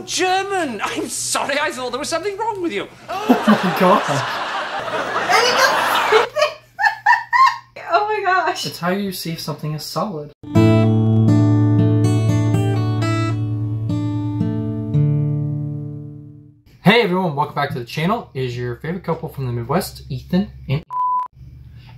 you're German. I'm sorry, I thought there was something wrong with you. Oh my god. Oh my gosh. It's how you see if something is solid. Hey everyone, welcome back to the channel. It is your favorite couple from the Midwest, Ethan and Angela.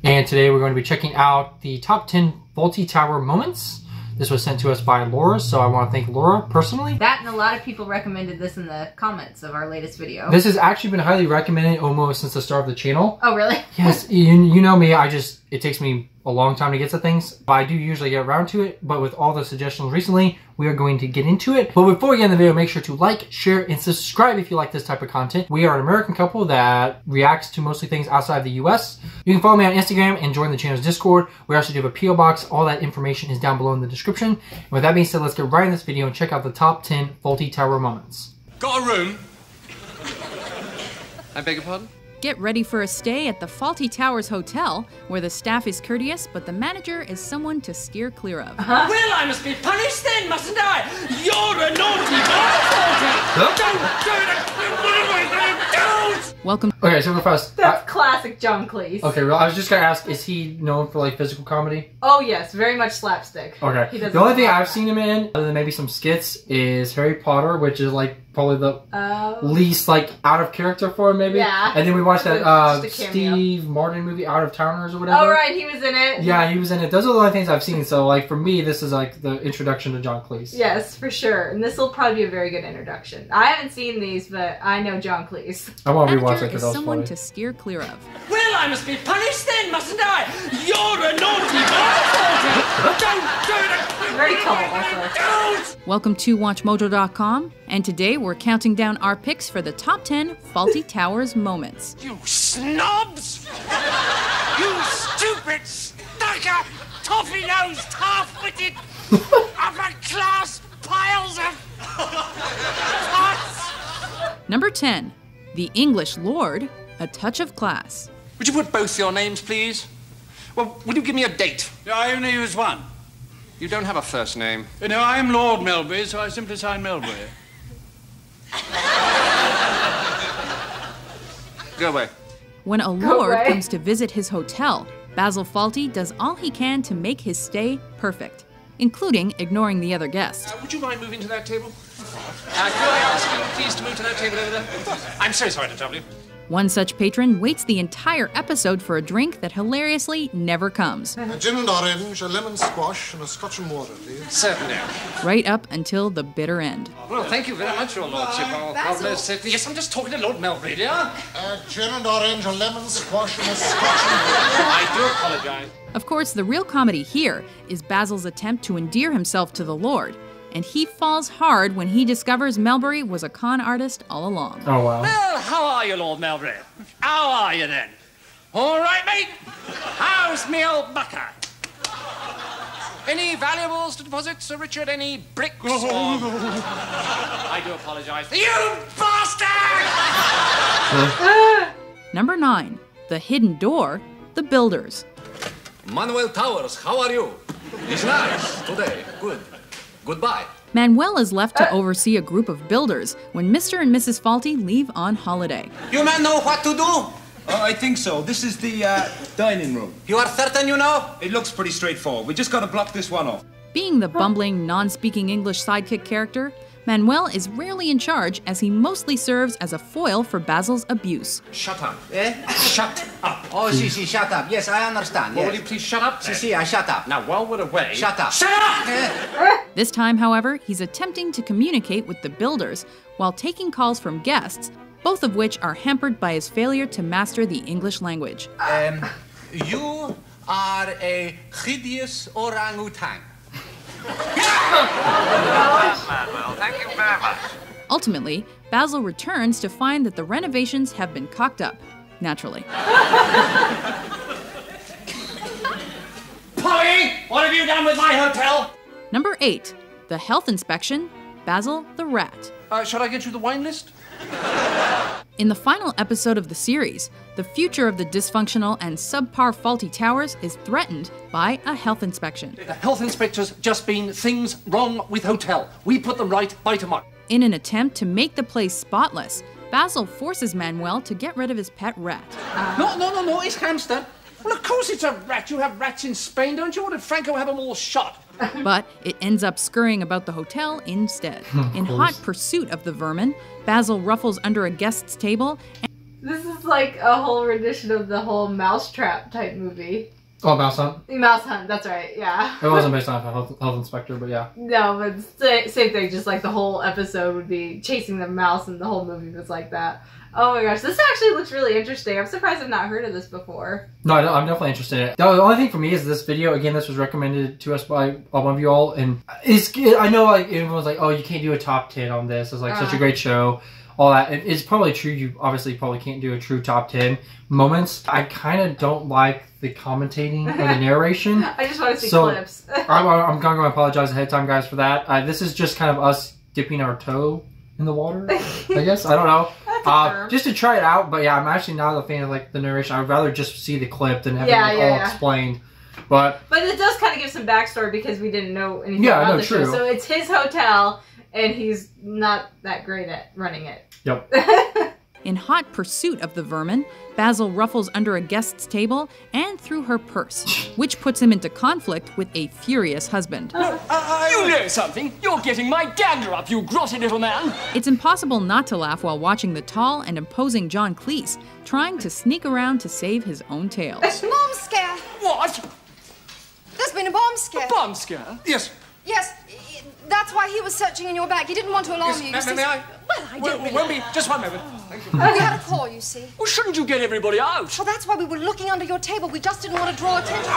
And today we're going to be checking out the top 10 Fawlty Tower moments. This was sent to us by Laura, so I want to thank Laura personally. That and a lot of people recommended this in the comments of our latest video. This has actually been highly recommended almost since the start of the channel. Oh really? Yes, you know me, it takes me a long time to get to things, but I do usually get around to it. But with all the suggestions recently, we are going to get into it. But before we get in the video, make sure to like, share, and subscribe if you like this type of content. We are an American couple that reacts to mostly things outside of the US. You can follow me on Instagram and join the channel's Discord. We also do have a PO box. All that information is down below in the description. And with that being said, let's get right in this video and check out the top 10 Fawlty Tower moments. Got a room? I beg your pardon? Get ready for a stay at the Fawlty Towers Hotel, where the staff is courteous, but the manager is someone to steer clear of. Well, I must be punished then, mustn't I? You're a naughty boy, Don't! Welcome. Okay, so real fast. That's classic John Cleese. Okay, well, I was just gonna ask, is he known for like physical comedy? Oh yes, very much slapstick. Okay. He does The only thing I've seen him in, other than maybe some skits, is Harry Potter, which is like probably the least like out of character for him, maybe. Yeah. And then we watched that Just a cameo. Steve Martin movie, Out of Towners or whatever. Oh right, he was in it. Yeah, he was in it. Those are the only things I've seen. So like for me, this is like the introduction to John Cleese. Yes, for sure. And this will probably be a very good introduction. I haven't seen these, but I know John Cleese. I want to rewatch Manager it because is that was someone funny. to steer clear of. Well, I must be punished then, mustn't I? You're a naughty boy, Don't! Very tall also. Don't! Welcome to WatchMojo.com, and today we're counting down our picks for the top 10 Fawlty Towers moments. You snobs! You stupid, stucker, toffee-nosed, half-witted, upper-class piles of pots! Number 10, the English Lord, A Touch of Class. Would you put both your names, please? Well, would you give me a date? I only use one. You don't have a first name. No, I am Lord Melbury, so I simply sign Melbury. Go away. When a Go lord away. comes to visit his hotel, Basil Fawlty does all he can to make his stay perfect, including ignoring the other guests. Would you mind moving to that table? Could I ask you, please, to move to that table over there? I'm so sorry to trouble you. One such patron waits the entire episode for a drink that hilariously never comes, A gin and orange, a lemon squash, and a scotch and water, please. Certainly. right up until the bitter end. Well, thank you very much, Your Lordship. Oh, God bless it. Yes, I'm just talking to Lord Melbury, dear. A gin and orange, a lemon squash, and a scotch and water. I do apologize. Of course, the real comedy here is Basil's attempt to endear himself to the Lord, and he falls hard when he discovers Melbury was a con artist all along. Oh wow. Well, how are you, Lord Melbury? How are you, then? All right, mate? How's me old bucker? Any valuables to deposit, Sir Richard? Any bricks or... I do apologize. You bastard! Number 9, the hidden door, the builders. Manuel Towers, how are you? It's nice today. Good. Goodbye. Manuel is left to oversee a group of builders when Mr. and Mrs. Fawlty leave on holiday. You men know what to do? I think so. This is the dining room. You are certain you know? It looks pretty straightforward. We just gotta block this one off. Being the bumbling, non-speaking English sidekick character, Manuel is rarely in charge as he mostly serves as a foil for Basil's abuse. Shut up. Eh? Shut up. Oh, si, shut up. Yes, I understand. Well, Yes. will you please shut up, then? I shut up. Now, while we're away... Shut up. Shut up! This time, however, he's attempting to communicate with the builders while taking calls from guests, both of which are hampered by his failure to master the English language. You are a hideous orangutan. Manuel, thank you very much. Ultimately, Basil returns to find that the renovations have been cocked up, naturally. Polly, what have you done with my hotel? Number 8, the health inspection, Basil the rat. Shall I get you the wine list? In the final episode of the series, the future of the dysfunctional and subpar Fawlty Towers is threatened by a health inspection. The health inspector's just been things wrong with hotel. We put them right by tomorrow. In an attempt to make the place spotless, Basil forces Manuel to get rid of his pet rat. No, it's hamster. Well, of course it's a rat. You have rats in Spain, don't you? Or did Franco have them all shot? But it ends up scurrying about the hotel instead. In hot pursuit of the vermin, Basil ruffles under a guest's table. This is like a whole rendition of the whole Mousetrap type movie. Oh, Mouse Hunt? Mouse Hunt, that's right, yeah. It wasn't based on a health inspector, but yeah. No, but same thing, just like the whole episode would be chasing the mouse and the whole movie was like that. Oh my gosh, this actually looks really interesting. I'm surprised I've not heard of this before. No, I'm definitely interested in it. The only thing for me is this video, again, this was recommended to us by one of you all, and I know like everyone was like, oh, you can't do a top 10 on this. It's like such a great show. All that. It's probably true. You obviously probably can't do a true top 10 moments. I kind of don't like the commentating or the narration. I just want to see clips. I'm going to apologize ahead of time, guys, for that. This is just kind of us dipping our toe in the water, I guess. I don't know. Just to try it out. But yeah, I'm actually not a fan of like the narration. I'd rather just see the clip than have it all explained. But it does kind of give some backstory because we didn't know anything about the show. So it's his hotel. And he's not that great at running it. Yep. In hot pursuit of the vermin, Basil ruffles under a guest's table and through her purse, which puts him into conflict with a furious husband. You know something? You're getting my dander up, you grotty little man. It's impossible not to laugh while watching the tall and imposing John Cleese trying to sneak around to save his own tails. Bomb scare. What? There's been a bomb scare. A bomb scare? Yes. Yes, that's why he was searching in your bag. He didn't want to alarm you. May I? Well, I don't really... Just 1 moment. Thank you. We had a call, you see. Well, shouldn't you get everybody out? Well, that's why we were looking under your table. We just didn't want to draw attention.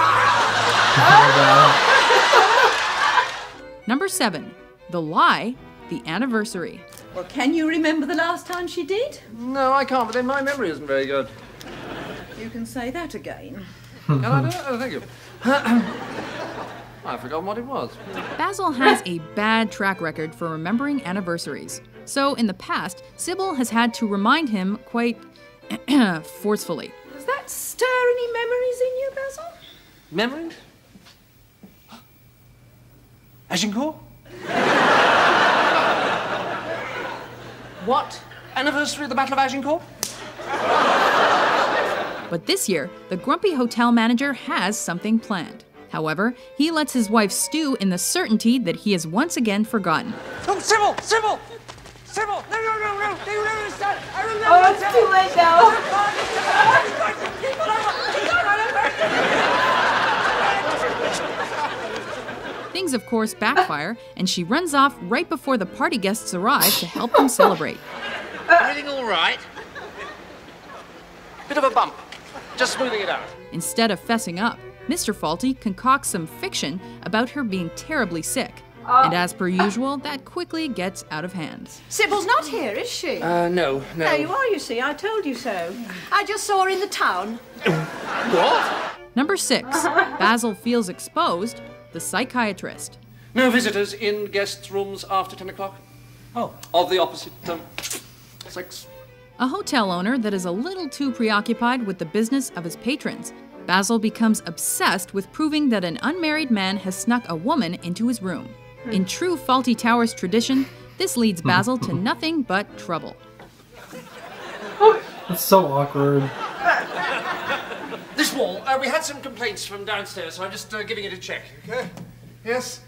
Number 7. The Lie, the Anniversary. Well, can you remember the last time she did? No, I can't, but then my memory isn't very good. You can say that again. Can I do it? Oh, thank you. I've forgotten what it was. Basil has a bad track record for remembering anniversaries. So in the past, Sybil has had to remind him quite forcefully. Does that stir any memories in you, Basil? Memories? Agincourt? What? Anniversary of the Battle of Agincourt? But this year, the grumpy hotel manager has something planned. However, he lets his wife stew in the certainty that he has once again forgotten. Oh, Sybil! Sybil! Sybil! No! I remember. Oh, it's too late now. Things, of course, backfire, and she runs off right before the party guests arrive to help them celebrate. Everything all right? Bit of a bump. Just smoothing it out. Instead of fessing up, Mr. Fawlty concocts some fiction about her being terribly sick. And as per usual, that quickly gets out of hand. Sybil's not here, is she? No. There you are, you see. I told you so. I just saw her in the town. What? Number 6. Basil feels exposed, the psychiatrist. No visitors in guests' rooms after 10 o'clock? Oh. Of the opposite sex. A hotel owner that is a little too preoccupied with the business of his patrons, Basil becomes obsessed with proving that an unmarried man has snuck a woman into his room. In true Fawlty Towers tradition, this leads Basil to nothing but trouble. That's so awkward. This wall, we had some complaints from downstairs, so I'm just giving it a check. Okay. Yes.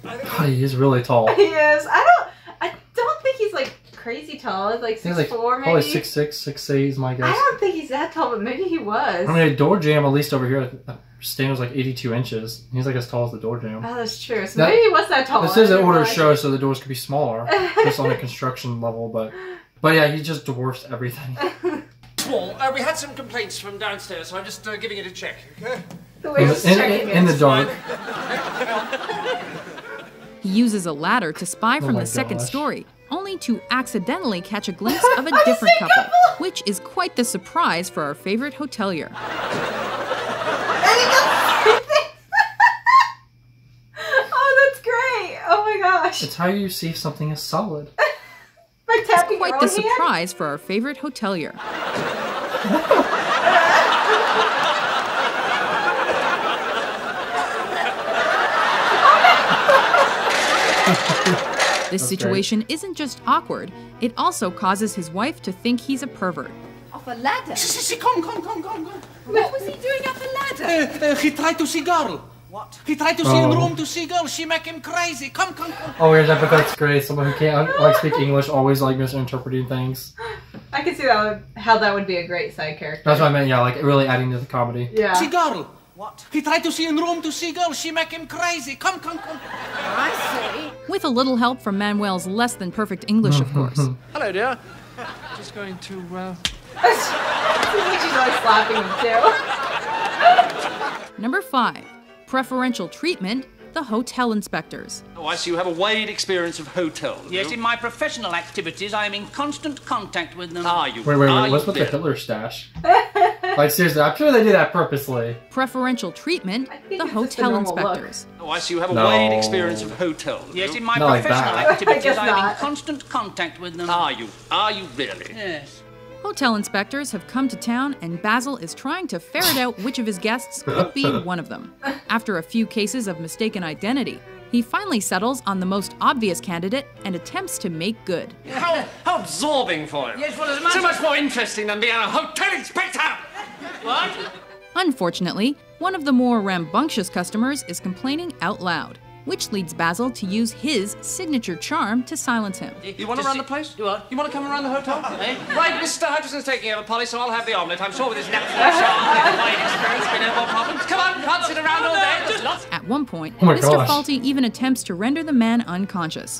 He is really tall. He is. I don't think he's like crazy tall. It's like 6'4", maybe. Probably 6'6", 6'8" is my guess. I don't think he's that tall, but maybe he was. I mean, a door jamb, at least over here, stand was like 82 inches. He's like as tall as the door jamb. Oh, that's true. So maybe he was that tall. This is an order of show, so the doors could be smaller, just on a construction level. But yeah, he just dwarfs everything. Wall, we had some complaints from downstairs, so I'm just giving it a check. Okay. The way he's checking in the dark. He uses a ladder to spy from the second story, only to accidentally catch a glimpse of a different couple, which is quite the surprise for our favorite hotelier. Oh, that's great! Oh my gosh! It's how you see if something is solid. By tapping It's quite the surprise for our favorite hotelier. This situation isn't just awkward, it also causes his wife to think he's a pervert. Off a ladder? Come. What was he doing up a ladder? He tried to see girl. What? He tried to see in room to see girl. She make him crazy. Come. Oh, yeah, that's great. Someone who can't speak English, always misinterpreting things. I can see how that would be a great side character. That's what I meant. Yeah, really adding to the comedy. Yeah. See girl. What? He tried to see in room to see girl. She make him crazy. Come. I see. With a little help from Manuel's less than perfect English, of course. Hello, dear. Just going to. She's like slapping him too. Number 5. Preferential treatment, the hotel inspectors. Oh, I see you have a wide experience of hotels. Yes, in my professional activities, I am in constant contact with them. Are you? Wait, what's with the Hitler stash? Like, seriously, I'm sure they did that purposely. Preferential treatment, the hotel inspectors. Oh, I see you have a wide experience of hotels. Yes, in my Not professional like that. activities, I am in not. constant contact with them. Are you? Are you really? Yes. Hotel inspectors have come to town, and Basil is trying to ferret out which of his guests could be one of them. After a few cases of mistaken identity, he finally settles on the most obvious candidate and attempts to make good. How absorbing for you. Yes, well, as much So much more interesting than being a hotel inspector. What? Unfortunately, one of the more rambunctious customers is complaining out loud, which leads Basil to use his signature charm to silence him. You want to run the place? You want to come and run the hotel? Right, Mr. Hutchinson's taking over, Polly, so I'll have the omelette. I'm sure with his natural charm and wide experience, we no more problems. Come on, can't sit around all day. There's lots. At one point, Oh my Mr. gosh. Fawlty even attempts to render the man unconscious.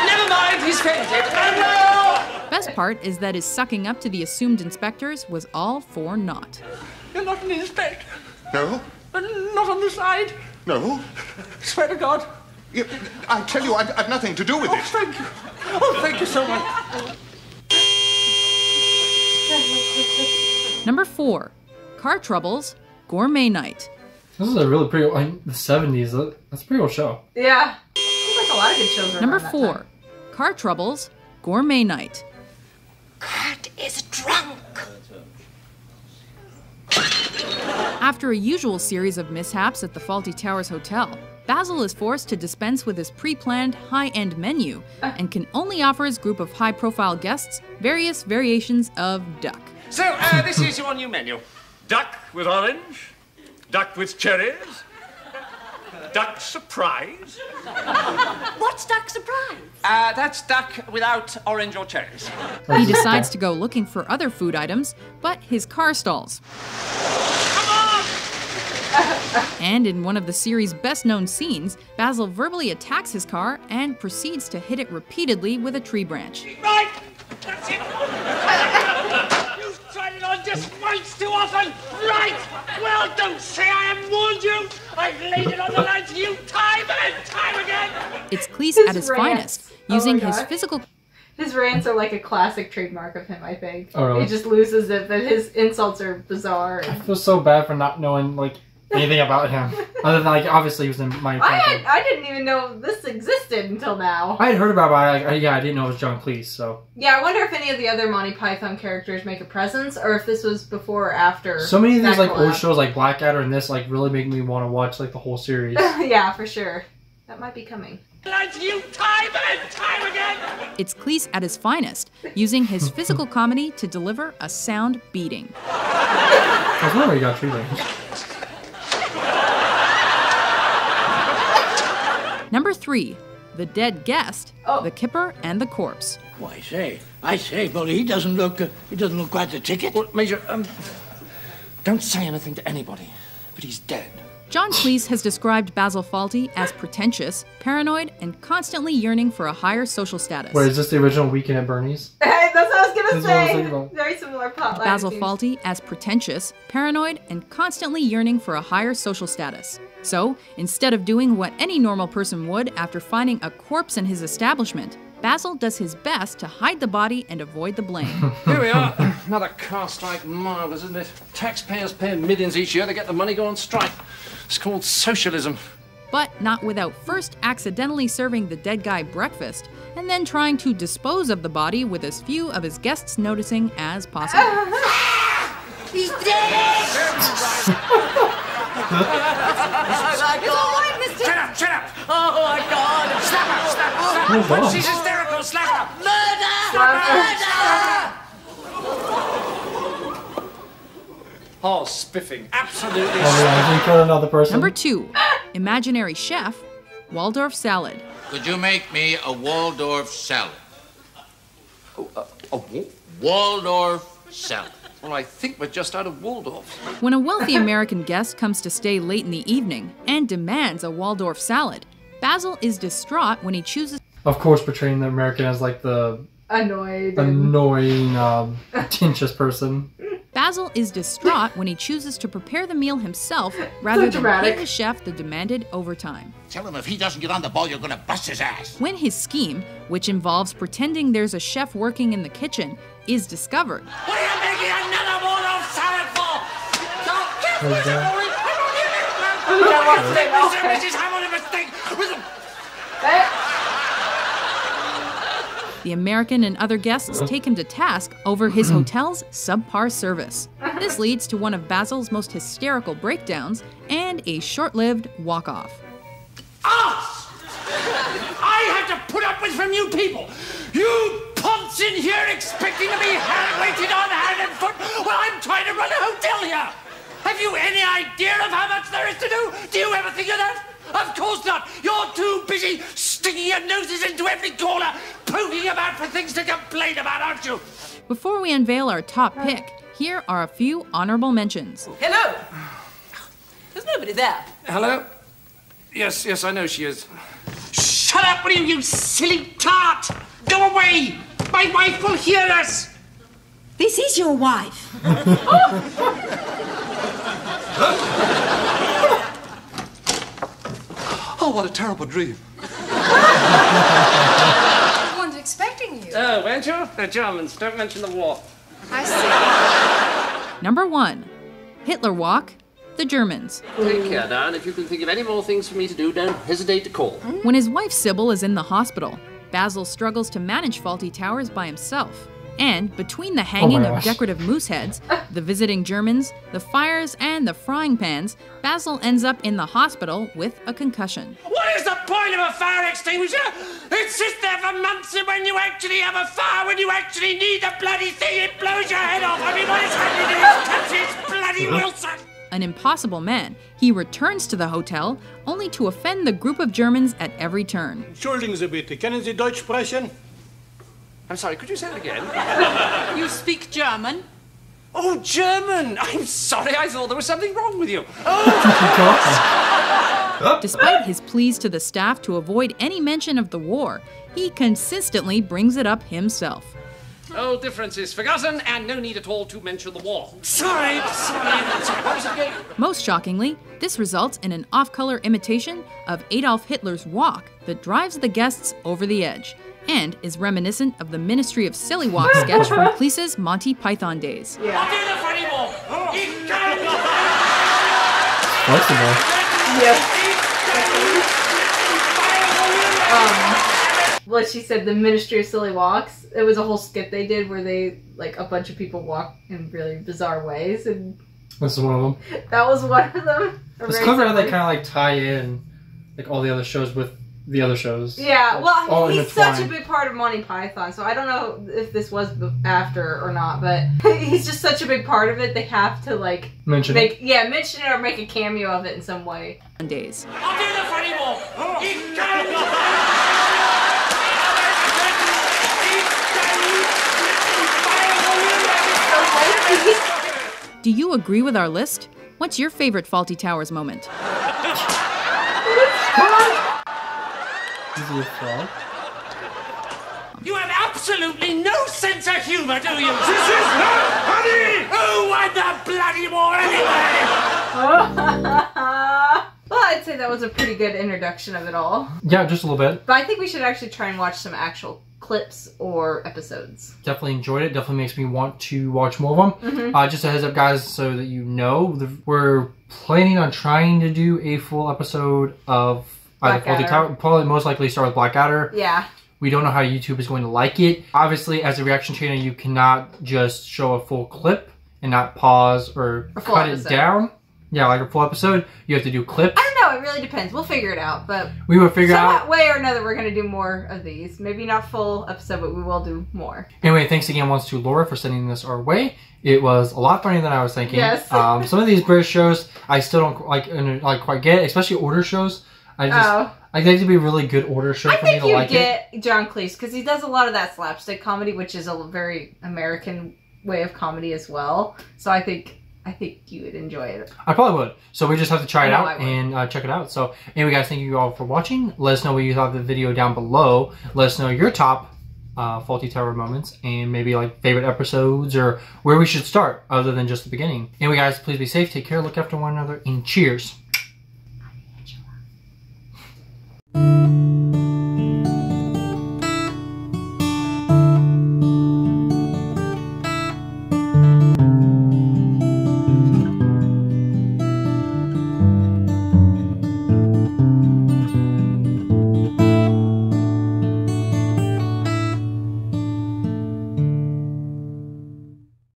Never mind, he's fainted. Oh, no! Best part is that his sucking up to the assumed inspectors was all for naught. You're not an inspector. No? Not on the side. No? Swear to God. I tell you, I've nothing to do with it. Thank you. Oh, thank you so much. Number 4. Car Troubles, Gourmet Night. This is a really pretty, the 70s, that's a pretty old show. Yeah. Seems like a lot of good shows. Number around that 4. time. Car Troubles, Gourmet Night. Kurt is drunk. After a usual series of mishaps at the Fawlty Towers Hotel, Basil is forced to dispense with his pre-planned high-end menu and can only offer his group of high-profile guests various variations of duck. So, this is your new menu. Duck with orange, duck with cherries, duck surprise. What's duck surprise? That's duck without orange or cherries. He decides to go looking for other food items, but his car stalls. And in one of the series' best-known scenes, Basil verbally attacks his car and proceeds to hit it repeatedly with a tree branch. Right! That's it! You've tried it on just once too often! Right! Well, don't say I haven't warned you! I've laid it on the line to you time and time again! It's Cleese at his rants. finest, Oh using my his God. physical... His rants are like a classic trademark of him, I think. Oh, really? He just loses it, but his insults are bizarre. I feel so bad for not knowing, anything about him. Other than, obviously he was in my I didn't even know this existed until now. I had heard about it, but I didn't know it was John Cleese, so. Yeah, I wonder if any of the other Monty Python characters make a presence, or if this was before or after. So many of these, that old collab. shows like Blackadder and this, really make me want to watch, the whole series. Yeah, for sure. That might be coming. Line to you time and time again! It's Cleese at his finest, using his physical comedy to deliver a sound beating. I was wondering where you got tree rings. Number 3. The Dead Guest, the Kipper and the Corpse. Well, I say, but he doesn't look quite the ticket. Well, Major, don't say anything to anybody, but he's dead. John Cleese has described Basil Fawlty as pretentious, paranoid, and constantly yearning for a higher social status. Wait, is this the original Weekend at Bernie's? That's what I was gonna That's what I was say. thinking about. Very similar plot line. Basil seems. Fawlty as pretentious, paranoid, and constantly yearning for a higher social status. So, instead of doing what any normal person would after finding a corpse in his establishment, Basil does his best to hide the body and avoid the blame. Here we are. Another car strike. Marvellous, isn't it? Taxpayers pay millions each year to get the money go on strike. It's called socialism. But not without first accidentally serving the dead guy breakfast, and then trying to dispose of the body with as few of his guests noticing as possible. He's dead! It's all right, mister. Shut up! Oh my God! Slap her! Slap her! Slap her! Oh, She's hysterical! Slap her! Murder! Oh, spiffing. Absolutely Oh, yeah, you killed another person. Number 2, imaginary chef, Waldorf salad. Could you make me a Waldorf salad? A what? Waldorf salad. Well, I think we're just out of Waldorf. When a wealthy American guest comes to stay late in the evening and demands a Waldorf salad, Basil is distraught when he chooses... Of course, portraying the American as like the Annoyed. annoying, pretentious person. Basil is distraught when he chooses to prepare the meal himself rather than dramatic. pay the chef the demanded overtime. Tell him if he doesn't get on the ball, you're gonna bust his ass. When his scheme, which involves pretending there's a chef working in the kitchen, is discovered, What are you making another Waldorf salad for? Don't give me the Mrs. Hammond a mistake. the American and other guests take him to task over his hotel's subpar service. This leads to one of Basil's most hysterical breakdowns and a short-lived walk-off. Ah! I have to put up with from you people. You punts in here expecting to be waited on hand and foot while I'm trying to run a hotel here. Have you any idea of how much there is to do? Do you ever think of that? Of course not. You're too busy sticking your noses into every corner, poking about for things to complain about, aren't you? Before we unveil our top pick, here are a few honorable mentions. Hello. There's nobody there. Hello? Yes, I know she is. Shut up, will you silly tart! Go away! My wife will hear us! This is your wife. Oh, what a terrible dream. I wasn't expecting you. Oh, weren't you? The Germans. Don't mention the war. I see. Number 1, Hitler Walk, the Germans. Take care, Dan. If you can think of any more things for me to do, don't hesitate to call. When his wife Sybil is in the hospital, Basil struggles to manage Fawlty Towers by himself. And between the hanging of decorative moose heads, the visiting Germans, the fires, and the frying pans, Basil ends up in the hospital with a concussion. What is the point of a fire extinguisher? It sits there for months, and when you actually have a fire, when you actually need the bloody thing, it blows your head off. I mean, what is happening to this country? It's bloody Wilson. An impossible man, he returns to the hotel, only to offend the group of Germans at every turn. Entschuldigen Sie bitte, können Sie Deutsch sprechen? I'm sorry, could you say it again? You speak German? Oh, German! I'm sorry, I thought there was something wrong with you. Despite his pleas to the staff to avoid any mention of the war, he consistently brings it up himself. Old differences forgotten, and no need at all to mention the war. Sorry. What was it again? Most shockingly, this results in an off-color imitation of Adolf Hitler's walk that drives the guests over the edge, and is reminiscent of the Ministry of Silly Walk sketch from Cleese's Monty Python days. I'll do the funny walk. Flexible. What she said, the Ministry of Silly Walks. It was a whole skit they did where they, like, a bunch of people walk in really bizarre ways, and This is one of them. that was one of them. It's clever how they kind of like tie in like all the other shows with the other shows. Yeah, well, all he's such a intertwined. big part of Monty Python, so I don't know if this was after or not, but he's just such a big part of it, they have to, like, Mention it. mention it or make a cameo of it in some way. Days. I'll do the funny walk. Do you agree with our list? What's your favorite Fawlty Towers moment? Is he a frog? You have absolutely no sense of humor, do you? This is not funny! Who won the bloody war anyway? Well, I'd say that was a pretty good introduction of it all. Yeah, just a little bit. But I think we should actually try and watch some actual clips or episodes. Definitely enjoyed it. Definitely makes me want to watch more of them. Just a heads up, guys, so that you know, we're planning on trying to do a full episode of either Fawlty Tower. Probably most likely start with Blackadder. Yeah. We don't know how YouTube is going to like it. Obviously, as a reaction channel, you cannot just show a full clip and not pause or cut it down. Yeah, like a full episode. You have to do clips. I don't know. It really depends. We'll figure it out, but we will figure out. Some way or another, we're going to do more of these. Maybe not full episode, but we will do more. Anyway, thanks again once to Laura for sending this our way. It was a lot funnier than I was thinking. Yes. Some of these British shows I still don't like quite get, especially order shows. I think to be a really good order show for me to like it. I think you get John Cleese because he does a lot of that slapstick comedy, which is a very American way of comedy as well. So I think you would enjoy it. I probably would. So we just have to try it out and check it out. So anyway, guys, thank you all for watching. Let us know what you thought of the video down below. Let us know your top Fawlty Tower moments and maybe like favorite episodes or where we should start other than just the beginning. Anyway, guys, please be safe, take care, look after one another, and cheers.